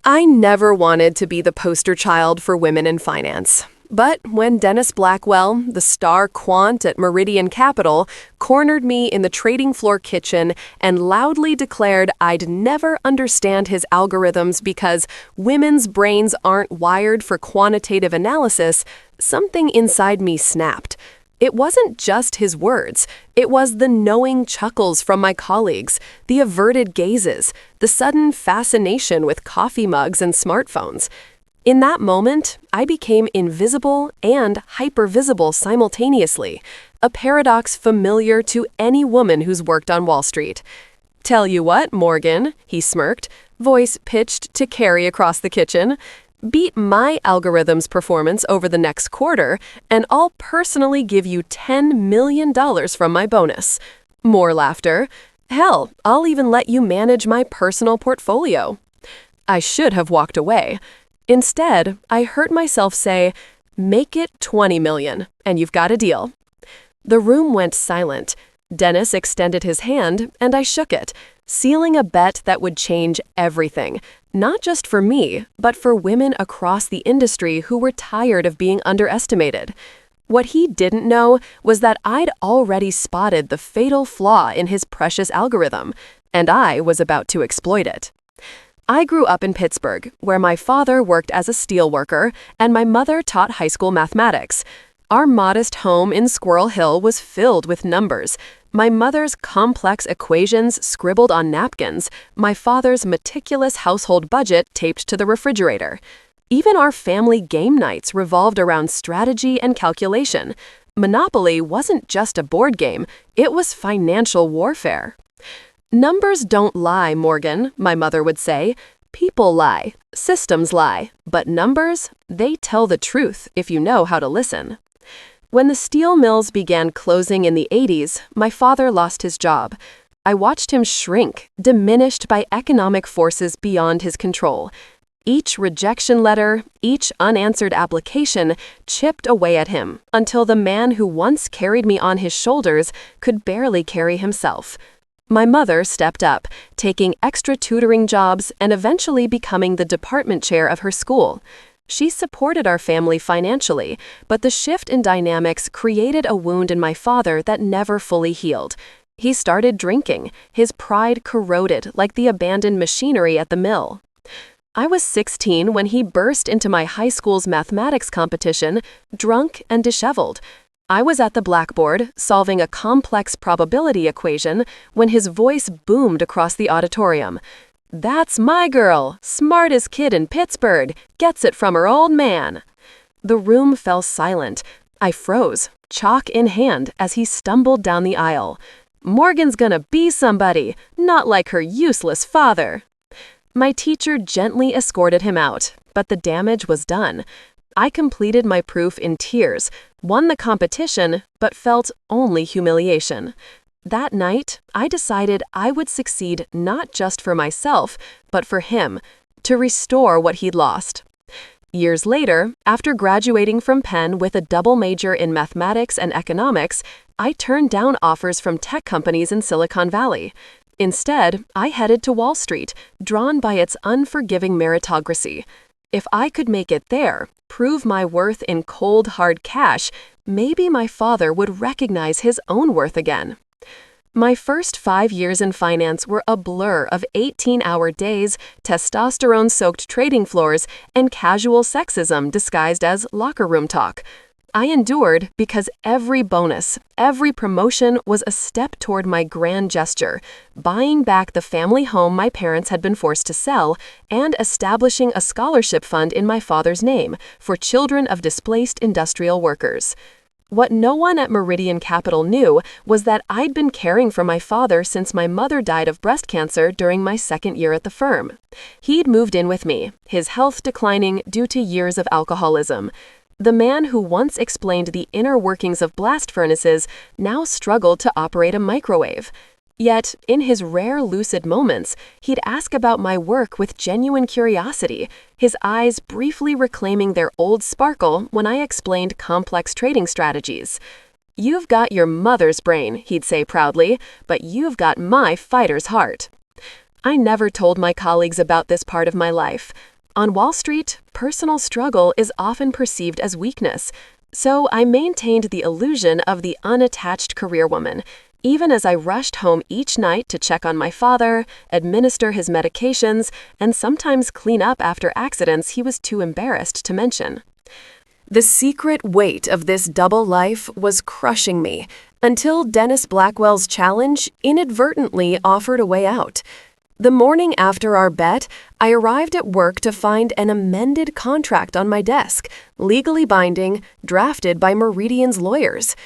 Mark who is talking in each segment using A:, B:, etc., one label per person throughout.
A: I never wanted to be the poster child for women in finance. But when Dennis Blackwell, the star quant at Meridian Capital, cornered me in the trading floor kitchen and loudly declared I'd never understand his algorithms because women's brains aren't wired for quantitative analysis, something inside me snapped. It wasn't just his words. It was the knowing chuckles from my colleagues, the averted gazes, the sudden fascination with coffee mugs and smartphones. In that moment, I became invisible and hypervisible simultaneously, a paradox familiar to any woman who's worked on Wall Street. "Tell you what, Morgan," he smirked, voice pitched to Carrie across the kitchen. "Beat my algorithm's performance over the next quarter, and I'll personally give you $10 million from my bonus." More laughter. "Hell, I'll even let you manage my personal portfolio." I should have walked away. Instead, I heard myself say, "Make it 20 million, and you've got a deal." The room went silent. Dennis extended his hand, and I shook it, sealing a bet that would change everything, not just for me, but for women across the industry who were tired of being underestimated. What he didn't know was that I'd already spotted the fatal flaw in his precious algorithm, and I was about to exploit it. I grew up in Pittsburgh, where my father worked as a steelworker and my mother taught high school mathematics. Our modest home in Squirrel Hill was filled with numbers. My mother's complex equations scribbled on napkins, my father's meticulous household budget taped to the refrigerator. Even our family game nights revolved around strategy and calculation. Monopoly wasn't just a board game, it was financial warfare. "Numbers don't lie, Morgan," my mother would say. "People lie, systems lie, but numbers, they tell the truth if you know how to listen." When the steel mills began closing in the 80s, my father lost his job. I watched him shrink, diminished by economic forces beyond his control. Each rejection letter, each unanswered application chipped away at him until the man who once carried me on his shoulders could barely carry himself. My mother stepped up, taking extra tutoring jobs and eventually becoming the department chair of her school. She supported our family financially, but the shift in dynamics created a wound in my father that never fully healed. He started drinking, his pride corroded like the abandoned machinery at the mill. I was 16 when he burst into my high school's mathematics competition, drunk and disheveled. I was at the blackboard, solving a complex probability equation, when his voice boomed across the auditorium. "That's my girl, smartest kid in Pittsburgh, gets it from her old man." The room fell silent. I froze, chalk in hand, as he stumbled down the aisle. "Morgan's gonna be somebody, not like her useless father." My teacher gently escorted him out, but the damage was done. I completed my proof in tears, won the competition, but felt only humiliation. That night, I decided I would succeed not just for myself, but for him, to restore what he'd lost. Years later, after graduating from Penn with a double major in mathematics and economics, I turned down offers from tech companies in Silicon Valley. Instead, I headed to Wall Street, drawn by its unforgiving meritocracy. If I could make it there, prove my worth in cold, hard cash, maybe my father would recognize his own worth again. My first 5 years in finance were a blur of 18-hour days, testosterone-soaked trading floors, and casual sexism disguised as locker room talk. I endured because every bonus, every promotion was a step toward my grand gesture, buying back the family home my parents had been forced to sell, and establishing a scholarship fund in my father's name for children of displaced industrial workers. What no one at Meridian Capital knew was that I'd been caring for my father since my mother died of breast cancer during my second year at the firm. He'd moved in with me, his health declining due to years of alcoholism. The man who once explained the inner workings of blast furnaces now struggled to operate a microwave. Yet, in his rare lucid moments, he'd ask about my work with genuine curiosity, his eyes briefly reclaiming their old sparkle when I explained complex trading strategies. "You've got your mother's brain," he'd say proudly, "but you've got my fighter's heart." I never told my colleagues about this part of my life. On Wall Street, personal struggle is often perceived as weakness, so I maintained the illusion of the unattached career woman, even as I rushed home each night to check on my father, administer his medications, and sometimes clean up after accidents he was too embarrassed to mention. The secret weight of this double life was crushing me until Dennis Blackwell's challenge inadvertently offered a way out. The morning after our bet, I arrived at work to find an amended contract on my desk, legally binding, drafted by Meridian's lawyers.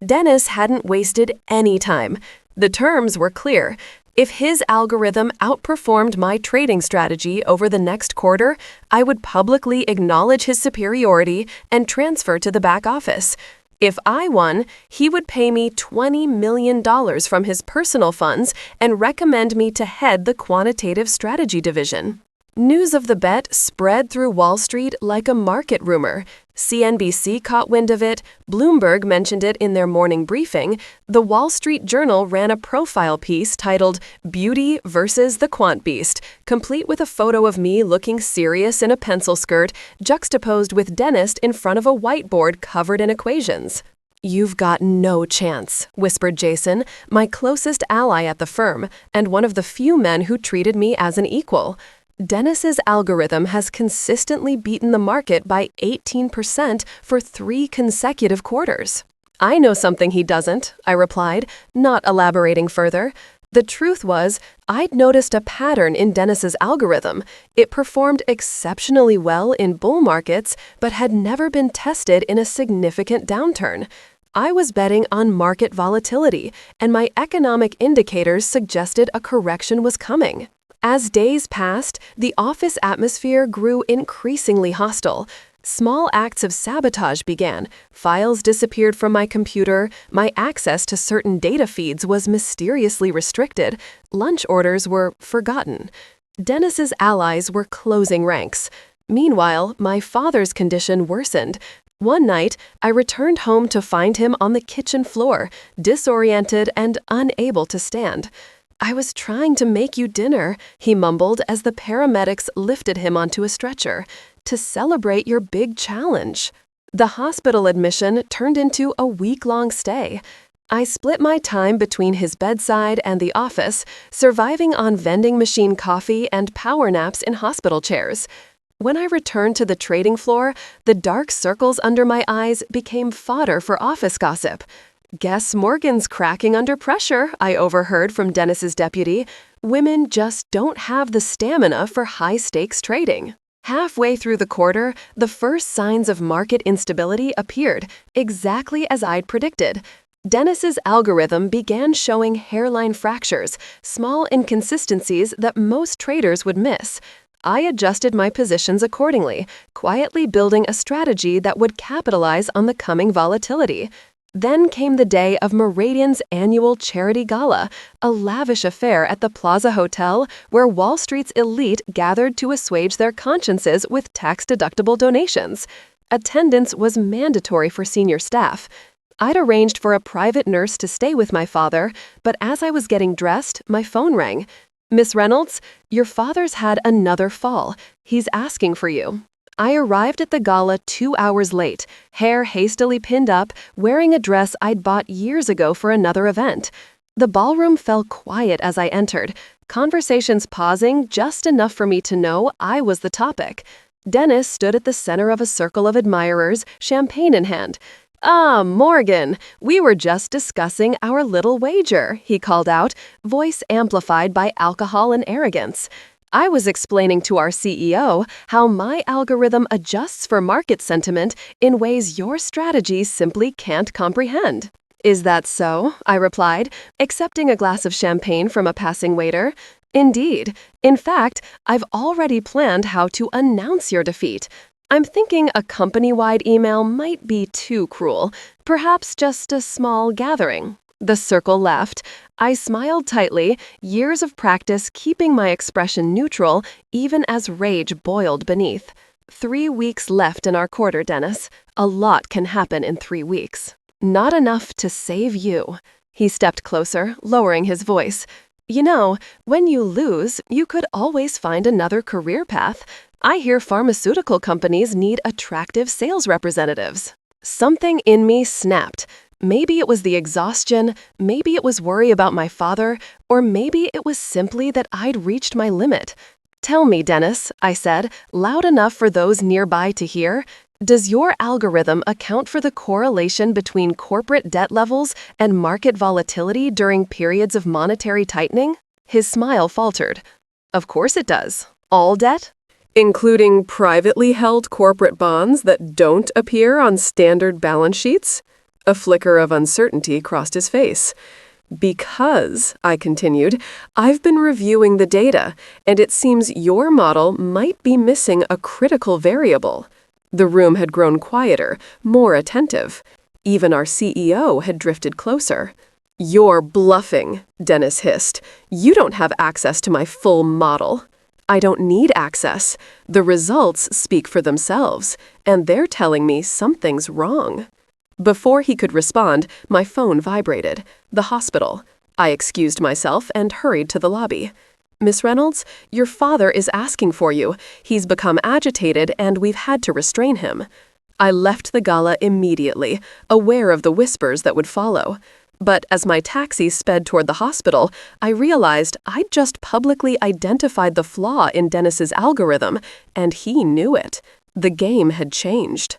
A: Dennis hadn't wasted any time. The terms were clear. If his algorithm outperformed my trading strategy over the next quarter, I would publicly acknowledge his superiority and transfer to the back office. If I won, he would pay me $20 million from his personal funds and recommend me to head the quantitative strategy division. News of the bet spread through Wall Street like a market rumor. CNBC caught wind of it, Bloomberg mentioned it in their morning briefing, the Wall Street Journal ran a profile piece titled Beauty versus the Quant Beast, complete with a photo of me looking serious in a pencil skirt, juxtaposed with Dennis in front of a whiteboard covered in equations. "You've got no chance," whispered Jason, my closest ally at the firm, and one of the few men who treated me as an equal. Dennis's algorithm has consistently beaten the market by 18% for 3 consecutive quarters. "I know something he doesn't," I replied, not elaborating further. The truth was, I'd noticed a pattern in Dennis's algorithm. It performed exceptionally well in bull markets, but had never been tested in a significant downturn. I was betting on market volatility, and my economic indicators suggested a correction was coming. As days passed, the office atmosphere grew increasingly hostile. Small acts of sabotage began. Files disappeared from my computer. My access to certain data feeds was mysteriously restricted. Lunch orders were forgotten. Dennis's allies were closing ranks. Meanwhile, my father's condition worsened. One night, I returned home to find him on the kitchen floor, disoriented and unable to stand. "I was trying to make you dinner," he mumbled as the paramedics lifted him onto a stretcher, "to celebrate your big challenge." The hospital admission turned into a week-long stay. I split my time between his bedside and the office, surviving on vending machine coffee and power naps in hospital chairs. When I returned to the trading floor, the dark circles under my eyes became fodder for office gossip. "Guess Morgan's cracking under pressure," I overheard from Dennis's deputy. "Women just don't have the stamina for high-stakes trading." Halfway through the quarter, the first signs of market instability appeared, exactly as I'd predicted. Dennis's algorithm began showing hairline fractures, small inconsistencies that most traders would miss. I adjusted my positions accordingly, quietly building a strategy that would capitalize on the coming volatility. Then came the day of Meridian's annual charity gala, a lavish affair at the Plaza Hotel where Wall Street's elite gathered to assuage their consciences with tax-deductible donations. Attendance was mandatory for senior staff. I'd arranged for a private nurse to stay with my father, but as I was getting dressed, my phone rang. "Miss Reynolds, your father's had another fall. He's asking for you." I arrived at the gala 2 hours late, hair hastily pinned up, wearing a dress I'd bought years ago for another event. The ballroom fell quiet as I entered, conversations pausing just enough for me to know I was the topic. Dennis stood at the center of a circle of admirers, champagne in hand. "Ah, Morgan, we were just discussing our little wager," he called out, voice amplified by alcohol and arrogance. "I was explaining to our CEO how my algorithm adjusts for market sentiment in ways your strategy simply can't comprehend." "Is that so?" I replied, accepting a glass of champagne from a passing waiter. "Indeed. In fact, I've already planned how to announce your defeat. I'm thinking a company-wide email might be too cruel. Perhaps just a small gathering." The circle laughed. I smiled tightly, years of practice keeping my expression neutral even as rage boiled beneath. 3 weeks left in our quarter, Dennis. A lot can happen in 3 weeks. Not enough to save you. He stepped closer, lowering his voice. "You know, when you lose, you could always find another career path. I hear pharmaceutical companies need attractive sales representatives. Something in me snapped. Maybe it was the exhaustion, maybe it was worry about my father, or maybe it was simply that I'd reached my limit. Tell me, Dennis, I said, loud enough for those nearby to hear, does your algorithm account for the correlation between corporate debt levels and market volatility during periods of monetary tightening? His smile faltered. Of course it does. All debt? Including privately held corporate bonds that don't appear on standard balance sheets? A flicker of uncertainty crossed his face. Because, I continued, I've been reviewing the data, and it seems your model might be missing a critical variable. The room had grown quieter, more attentive. Even our CEO had drifted closer. You're bluffing, Dennis hissed. You don't have access to my full model. I don't need access. The results speak for themselves, and they're telling me something's wrong. Before he could respond, my phone vibrated. The hospital. I excused myself and hurried to the lobby. Miss Reynolds, your father is asking for you. He's become agitated and we've had to restrain him. I left the gala immediately, aware of the whispers that would follow. But as my taxi sped toward the hospital, I realized I'd just publicly identified the flaw in Dennis's algorithm, and he knew it. The game had changed.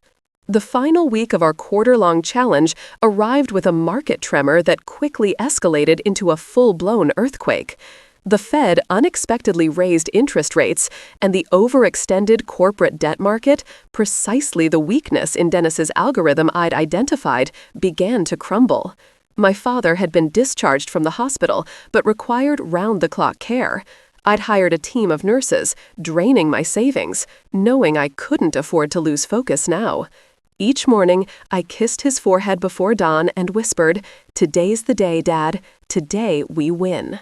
A: The final week of our quarter-long challenge arrived with a market tremor that quickly escalated into a full-blown earthquake. The Fed unexpectedly raised interest rates, and the overextended corporate debt market, precisely the weakness in Dennis's algorithm I'd identified, began to crumble. My father had been discharged from the hospital, but required round-the-clock care. I'd hired a team of nurses, draining my savings, knowing I couldn't afford to lose focus now. Each morning, I kissed his forehead before dawn and whispered, "Today's the day, Dad. Today we win."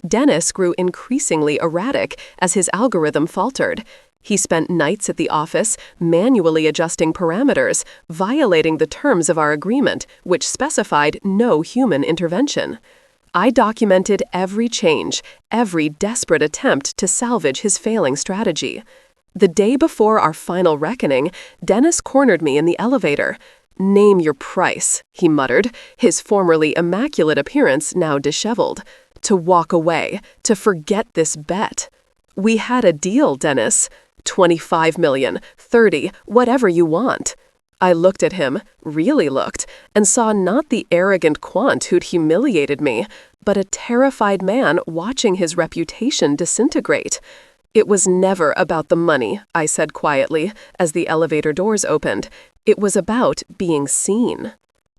A: Dennis grew increasingly erratic as his algorithm faltered. He spent nights at the office, manually adjusting parameters, violating the terms of our agreement, which specified no human intervention. I documented every change, every desperate attempt to salvage his failing strategy. The day before our final reckoning, Dennis cornered me in the elevator. "Name your price," he muttered, his formerly immaculate appearance now disheveled. "To walk away, to forget this bet." "We had a deal, Dennis. 25 million, 30, whatever you want." I looked at him, really looked, and saw not the arrogant quant who'd humiliated me, but a terrified man watching his reputation disintegrate. "It was never about the money," I said quietly, as the elevator doors opened. "It was about being seen."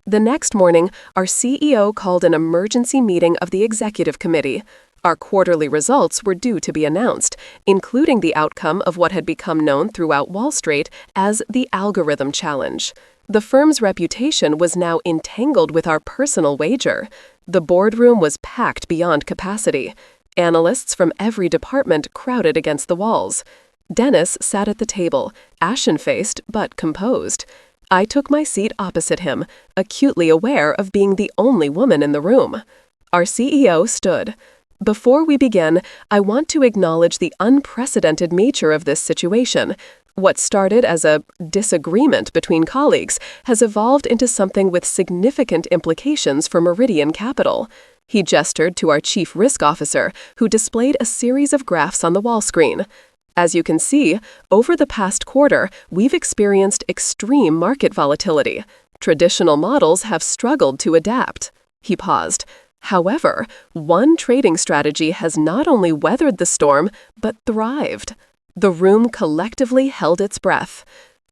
A: The next morning, our CEO called an emergency meeting of the executive committee. Our quarterly results were due to be announced, including the outcome of what had become known throughout Wall Street as the algorithm challenge. The firm's reputation was now entangled with our personal wager. The boardroom was packed beyond capacity. Analysts from every department crowded against the walls. Dennis sat at the table, ashen-faced but composed. I took my seat opposite him, acutely aware of being the only woman in the room. Our CEO stood. "Before we begin, I want to acknowledge the unprecedented nature of this situation. What started as a disagreement between colleagues has evolved into something with significant implications for Meridian Capital." He gestured to our chief risk officer, who displayed a series of graphs on the wall screen. "As you can see, over the past quarter, we've experienced extreme market volatility. Traditional models have struggled to adapt." He paused. "However, one trading strategy has not only weathered the storm, but thrived." The room collectively held its breath.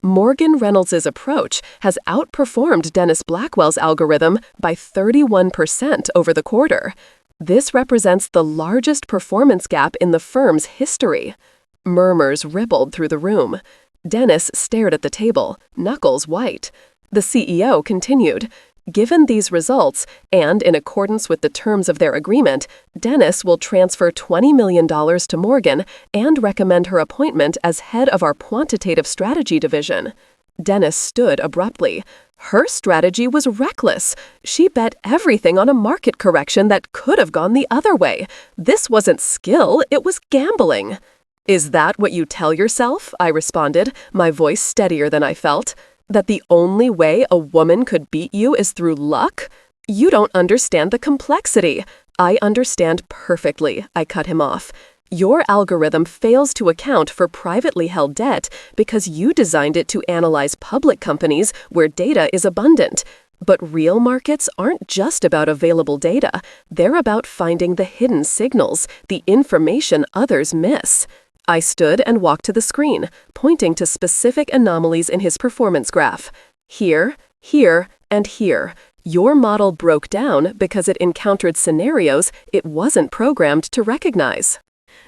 A: Morgan Reynolds's approach has outperformed Dennis Blackwell's algorithm by 31% over the quarter. This represents the largest performance gap in the firm's history. Murmurs rippled through the room. Dennis stared at the table, knuckles white. The CEO continued. "Given these results, and in accordance with the terms of their agreement, Dennis will transfer $20 million to Morgan and recommend her appointment as head of our quantitative strategy division." Dennis stood abruptly. Her strategy was reckless. She bet everything on a market correction that could have gone the other way. This wasn't skill, it was gambling. Is that what you tell yourself? I responded, my voice steadier than I felt. That the only way a woman could beat you is through luck? You don't understand the complexity. I understand perfectly, I cut him off. Your algorithm fails to account for privately held debt because you designed it to analyze public companies where data is abundant. But real markets aren't just about available data. They're about finding the hidden signals, the information others miss. I stood and walked to the screen, pointing to specific anomalies in his performance graph. Here, here, and here. Your model broke down because it encountered scenarios it wasn't programmed to recognize.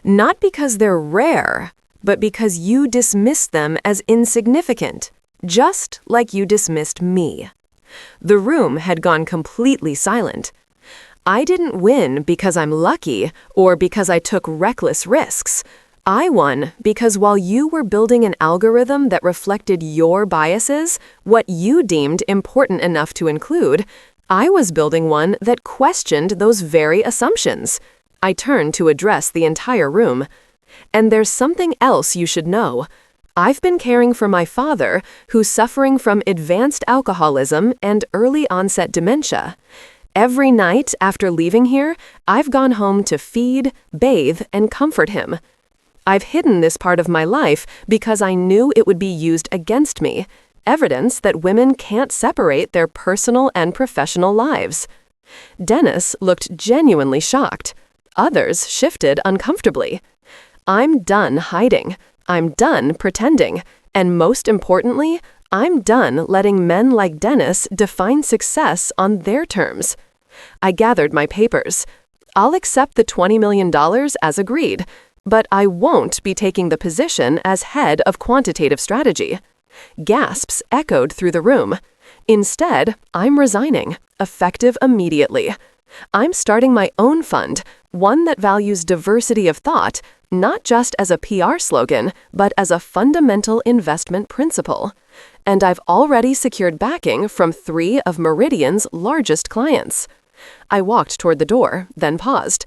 A: Not because they're rare, but because you dismissed them as insignificant, just like you dismissed me. The room had gone completely silent. I didn't win because I'm lucky or because I took reckless risks. I won because while you were building an algorithm that reflected your biases, what you deemed important enough to include, I was building one that questioned those very assumptions. I turned to address the entire room. And there's something else you should know. I've been caring for my father, who's suffering from advanced alcoholism and early onset dementia. Every night after leaving here, I've gone home to feed, bathe, and comfort him. I've hidden this part of my life because I knew it would be used against me, evidence that women can't separate their personal and professional lives. Dennis looked genuinely shocked. Others shifted uncomfortably. I'm done hiding. I'm done pretending. And most importantly, I'm done letting men like Dennis define success on their terms. I gathered my papers. I'll accept the $20 million as agreed. But I won't be taking the position as head of quantitative strategy. Gasps echoed through the room. Instead, I'm resigning, effective immediately. I'm starting my own fund, one that values diversity of thought, not just as a PR slogan, but as a fundamental investment principle. And I've already secured backing from 3 of Meridian's largest clients. I walked toward the door, then paused.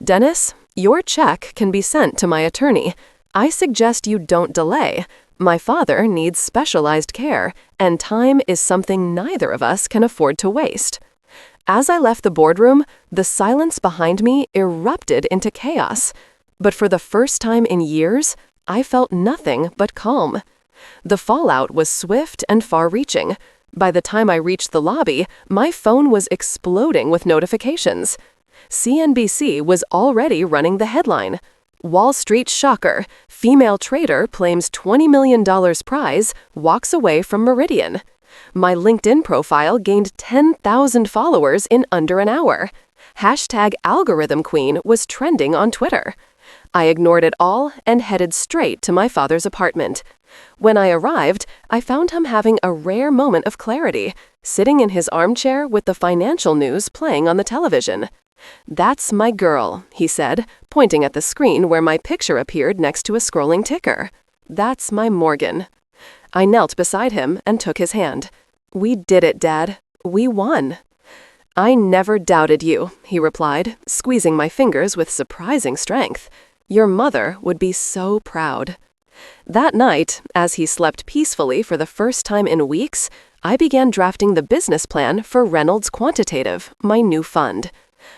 A: Dennis, your check can be sent to my attorney. I suggest you don't delay. My father needs specialized care, and time is something neither of us can afford to waste. As I left the boardroom, the silence behind me erupted into chaos. But for the first time in years, I felt nothing but calm. The fallout was swift and far-reaching. By the time I reached the lobby, my phone was exploding with notifications. CNBC was already running the headline. Wall Street shocker, female trader claims $20 million prize, walks away from Meridian. My LinkedIn profile gained 10,000 followers in under an hour. Hashtag algorithm queen was trending on Twitter. I ignored it all and headed straight to my father's apartment. When I arrived, I found him having a rare moment of clarity, sitting in his armchair with the financial news playing on the television. "That's my girl," he said, pointing at the screen where my picture appeared next to a scrolling ticker. "That's my Morgan." I knelt beside him and took his hand. "We did it, Dad. We won." "I never doubted you," he replied, squeezing my fingers with surprising strength. "Your mother would be so proud." That night, as he slept peacefully for the first time in weeks, I began drafting the business plan for Reynolds Quantitative, my new fund.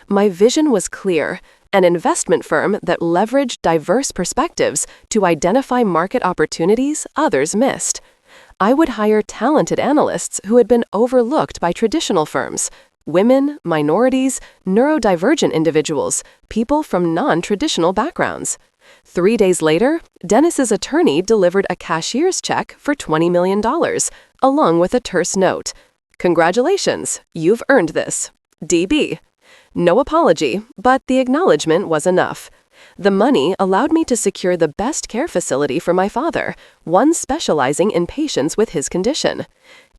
A: My vision was clear, an investment firm that leveraged diverse perspectives to identify market opportunities others missed. I would hire talented analysts who had been overlooked by traditional firms, women, minorities, neurodivergent individuals, people from non-traditional backgrounds. 3 days later, Dennis's attorney delivered a cashier's check for $20 million, along with a terse note. "Congratulations, you've earned this. DB." No apology, but the acknowledgement was enough. The money allowed me to secure the best care facility for my father, one specializing in patients with his condition.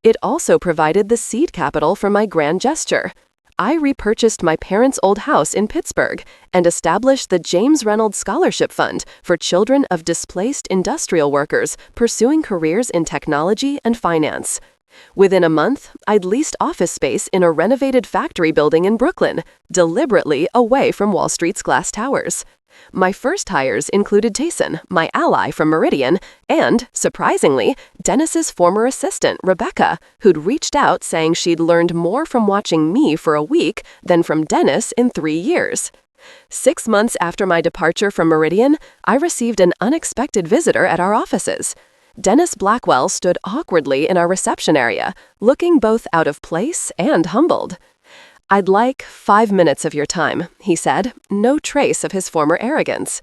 A: It also provided the seed capital for my grand gesture. I repurchased my parents' old house in Pittsburgh and established the James Reynolds Scholarship Fund for children of displaced industrial workers pursuing careers in technology and finance. Within a month, I'd leased office space in a renovated factory building in Brooklyn, deliberately away from Wall Street's glass towers. My first hires included Tayson, my ally from Meridian, and, surprisingly, Dennis's former assistant, Rebecca, who'd reached out saying she'd learned more from watching me for a week than from Dennis in 3 years. 6 months after my departure from Meridian, I received an unexpected visitor at our offices. Dennis Blackwell stood awkwardly in our reception area, looking both out of place and humbled. "I'd like 5 minutes of your time," he said, no trace of his former arrogance.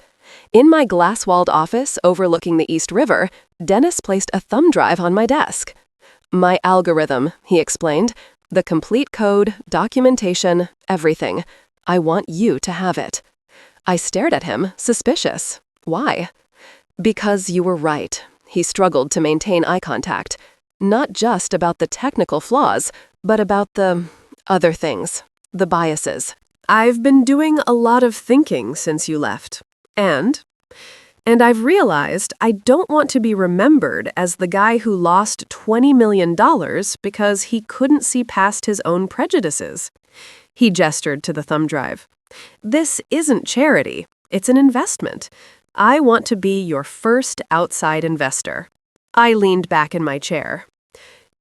A: In my glass-walled office overlooking the East River, Dennis placed a thumb drive on my desk. "My algorithm," he explained. "The complete code, documentation, everything. I want you to have it." I stared at him, suspicious. "Why?" "Because you were right." He struggled to maintain eye contact. "Not just about the technical flaws, but about the other things, the biases. I've been doing a lot of thinking since you left. And I've realized I don't want to be remembered as the guy who lost $20 million because he couldn't see past his own prejudices." He gestured to the thumb drive. "This isn't charity. It's an investment. I want to be your first outside investor." I leaned back in my chair.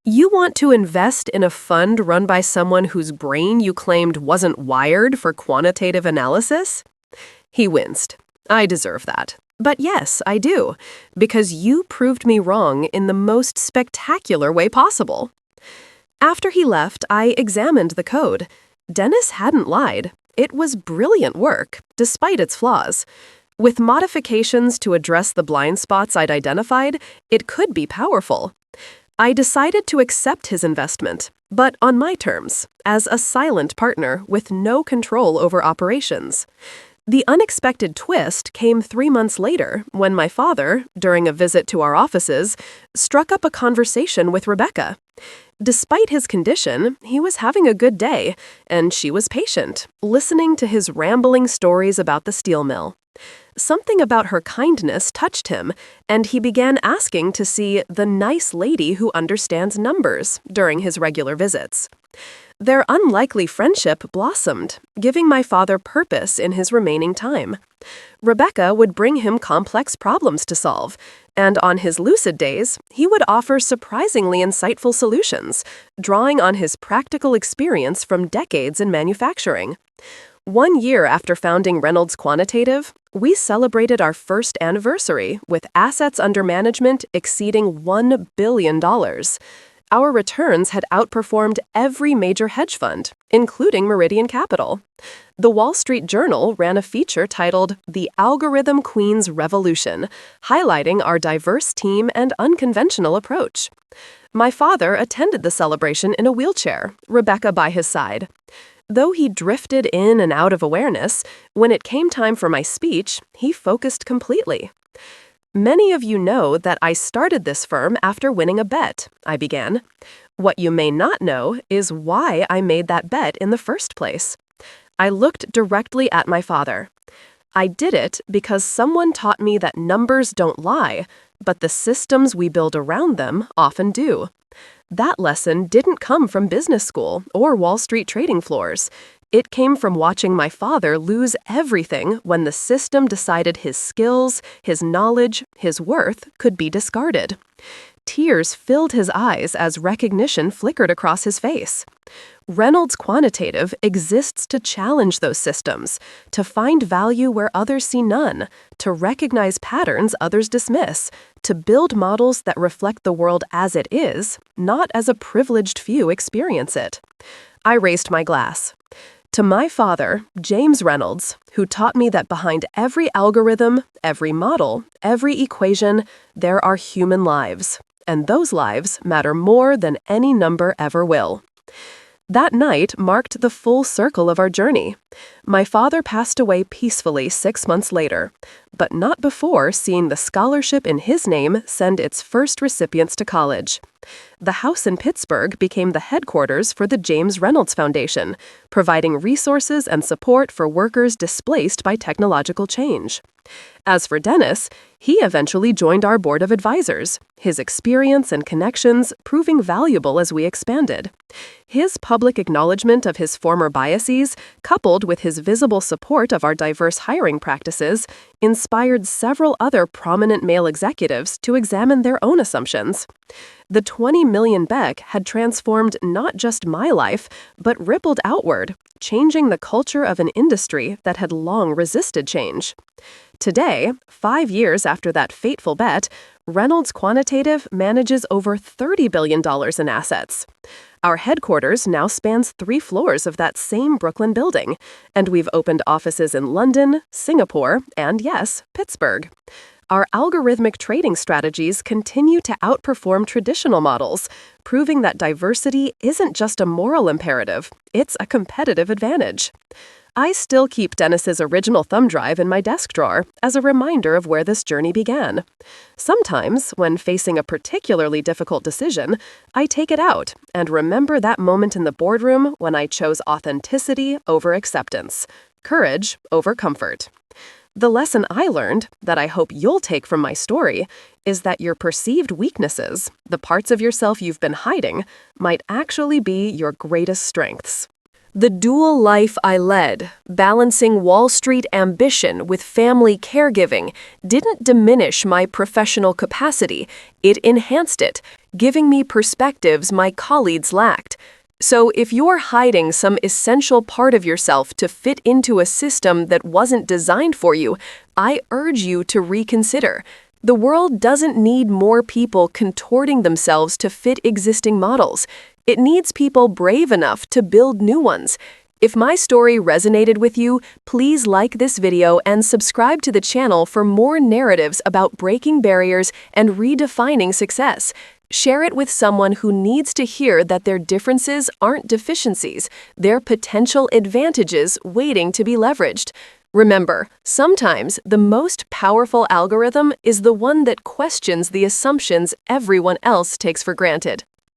A: "You want to invest in a fund run by someone whose brain you claimed wasn't wired for quantitative analysis?" He winced. "I deserve that. But yes, I do, because you proved me wrong in the most spectacular way possible." After he left, I examined the code. Dennis hadn't lied. It was brilliant work, despite its flaws. With modifications to address the blind spots I'd identified, it could be powerful. I decided to accept his investment, but on my terms, as a silent partner with no control over operations. The unexpected twist came 3 months later when my father, during a visit to our offices, struck up a conversation with Rebecca. Despite his condition, he was having a good day, and she was patient, listening to his rambling stories about the steel mill. Something about her kindness touched him, and he began asking to see the nice lady who understands numbers during his regular visits. Their unlikely friendship blossomed, giving my father purpose in his remaining time. Rebecca would bring him complex problems to solve, and on his lucid days, he would offer surprisingly insightful solutions, drawing on his practical experience from decades in manufacturing. 1 year after founding Reynolds Quantitative, we celebrated our first anniversary with assets under management exceeding $1 billion. Our returns had outperformed every major hedge fund, including Meridian Capital. The Wall Street Journal ran a feature titled "The Algorithm Queen's Revolution," highlighting our diverse team and unconventional approach. My father attended the celebration in a wheelchair, Rebecca by his side. Though he drifted in and out of awareness, when it came time for my speech, he focused completely. "Many of you know that I started this firm after winning a bet," I began. "What you may not know is why I made that bet in the first place." I looked directly at my father. "I did it because someone taught me that numbers don't lie, but the systems we build around them often do." That lesson didn't come from business school or Wall Street trading floors. It came from watching my father lose everything when the system decided his skills, his knowledge, his worth could be discarded. Tears filled his eyes as recognition flickered across his face. Reynolds Quantitative exists to challenge those systems, to find value where others see none, to recognize patterns others dismiss, to build models that reflect the world as it is, not as a privileged few experience it. I raised my glass. To my father, James Reynolds, who taught me that behind every algorithm, every model, every equation, there are human lives, and those lives matter more than any number ever will. That night marked the full circle of our journey. My father passed away peacefully 6 months later, but not before seeing the scholarship in his name send its first recipients to college. The house in Pittsburgh became the headquarters for the James Reynolds Foundation, providing resources and support for workers displaced by technological change. As for Dennis, he eventually joined our board of advisors, his experience and connections proving valuable as we expanded. His public acknowledgement of his former biases, coupled with his visible support of our diverse hiring practices, inspired several other prominent male executives to examine their own assumptions. The 20 million Beck had transformed not just my life, but rippled outward, changing the culture of an industry that had long resisted change. Today, 5 years after that fateful bet, Reynolds Quantitative manages over $30 billion in assets. Our headquarters now spans 3 floors of that same Brooklyn building, and we've opened offices in London, Singapore, and yes, Pittsburgh. Our algorithmic trading strategies continue to outperform traditional models, proving that diversity isn't just a moral imperative, it's a competitive advantage. I still keep Dennis's original thumb drive in my desk drawer as a reminder of where this journey began. Sometimes, when facing a particularly difficult decision, I take it out and remember that moment in the boardroom when I chose authenticity over acceptance, courage over comfort. The lesson I learned, that I hope you'll take from my story, is that your perceived weaknesses, the parts of yourself you've been hiding, might actually be your greatest strengths. The dual life I led, balancing Wall Street ambition with family caregiving, didn't diminish my professional capacity, it enhanced it, giving me perspectives my colleagues lacked. So if you're hiding some essential part of yourself to fit into a system that wasn't designed for you, I urge you to reconsider. The world doesn't need more people contorting themselves to fit existing models. It needs people brave enough to build new ones. If my story resonated with you, please like this video and subscribe to the channel for more narratives about breaking barriers and redefining success. Share it with someone who needs to hear that their differences aren't deficiencies, they're potential advantages waiting to be leveraged. Remember, sometimes the most powerful algorithm is the one that questions the assumptions everyone else takes for granted.